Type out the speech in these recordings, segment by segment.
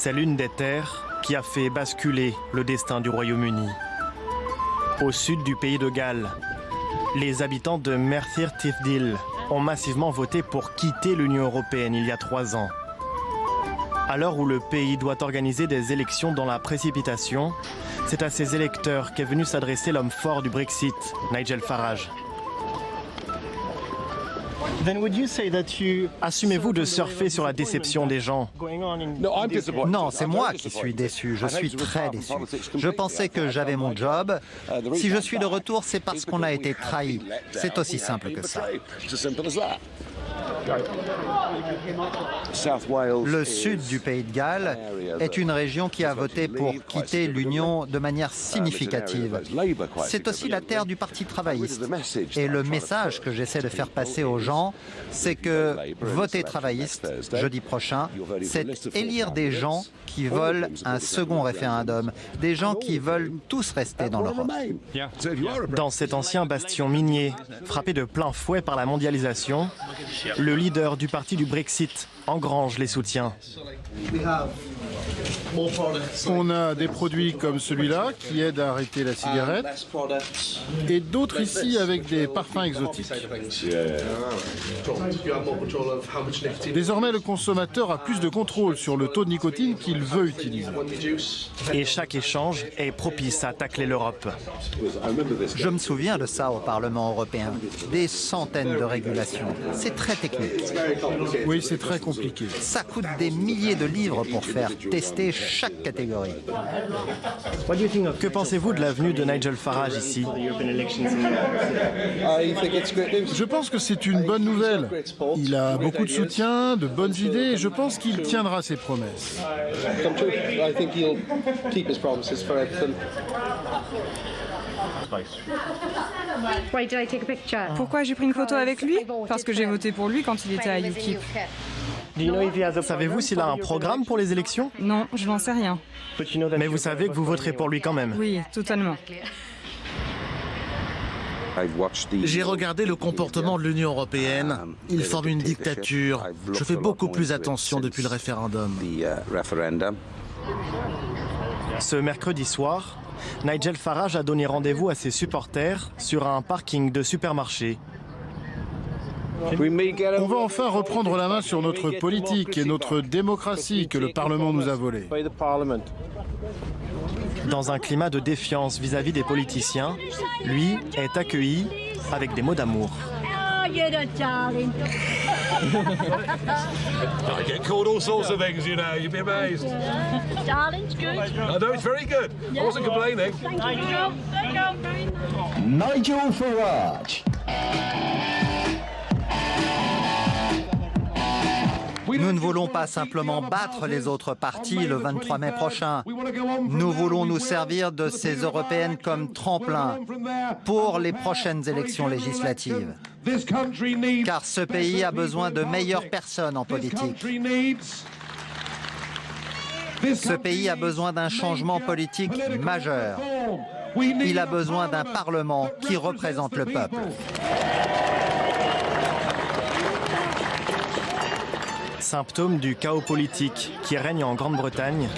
C'est l'une des terres qui a fait basculer le destin du Royaume-Uni. Au sud du pays de Galles, les habitants de Merthyr Tydfil ont massivement voté pour quitter l'Union européenne il y a 3 ans. À l'heure où le pays doit organiser des élections dans la précipitation, c'est à ses électeurs qu'est venu s'adresser l'homme fort du Brexit, Nigel Farage. Assumez-vous de surfer sur la déception des gens? Non, c'est moi qui suis déçu. Je suis très déçu. Je pensais que j'avais mon job. Si je suis de retour, c'est parce qu'on a été trahi. C'est aussi simple que ça. Le sud du pays de Galles est une région qui a voté pour quitter l'Union de manière significative. C'est aussi la terre du Parti travailliste. Et le message que j'essaie de faire passer aux gens, c'est que voter travailliste jeudi prochain, c'est élire des gens qui veulent un second référendum, des gens qui veulent tous rester dans l'Europe. Dans cet ancien bastion minier, frappé de plein fouet par la mondialisation, le leader du parti du Brexit engrange les soutiens. On a des produits comme celui-là qui aident à arrêter la cigarette et d'autres ici avec des parfums exotiques. Désormais, le consommateur a plus de contrôle sur le taux de nicotine qu'il veut utiliser. Et chaque échange est propice à tacler l'Europe. Je me souviens de ça au Parlement européen. Des centaines de régulations. C'est très technique. Oui, c'est très compliqué. Ça coûte des milliers de livres pour faire tester chaque catégorie. Que pensez-vous de la venue de Nigel Farage ici? Je pense que c'est une bonne nouvelle. Il a beaucoup de soutien, de bonnes idées et je pense qu'il tiendra ses promesses. Pourquoi j'ai pris une photo avec lui? Parce que j'ai voté pour lui quand il était à UKIP. Savez-vous s'il a un programme pour les élections? Non, je n'en sais rien. Mais vous savez que vous voterez pour lui quand même. Oui, totalement. J'ai regardé le comportement de l'Union européenne. Il forme une dictature. Je fais beaucoup plus attention depuis le référendum. Ce mercredi soir, Nigel Farage a donné rendez-vous à ses supporters sur un parking de supermarché. On va enfin reprendre la main sur notre politique et notre démocratie que le Parlement nous a volée. Dans un climat de défiance vis-à-vis des politiciens, lui est accueilli avec des mots d'amour. Oh, you're a darling. I get called all sorts of things, you know. You'd be amazed. Darling's good. I know it's very good. I wasn't complaining. Thank you. Nigel Farage. Nous ne voulons pas simplement battre les autres partis le 23 mai prochain. Nous voulons nous servir de ces européennes comme tremplin pour les prochaines élections législatives. Car ce pays a besoin de meilleures personnes en politique. Ce pays a besoin d'un changement politique majeur. Il a besoin d'un Parlement qui représente le peuple. Symptôme du chaos politique qui règne en Grande-Bretagne,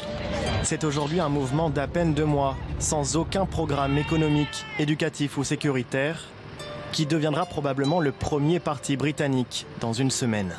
c'est aujourd'hui un mouvement d'à peine 2 mois, sans aucun programme économique, éducatif ou sécuritaire, qui deviendra probablement le premier parti britannique dans une semaine.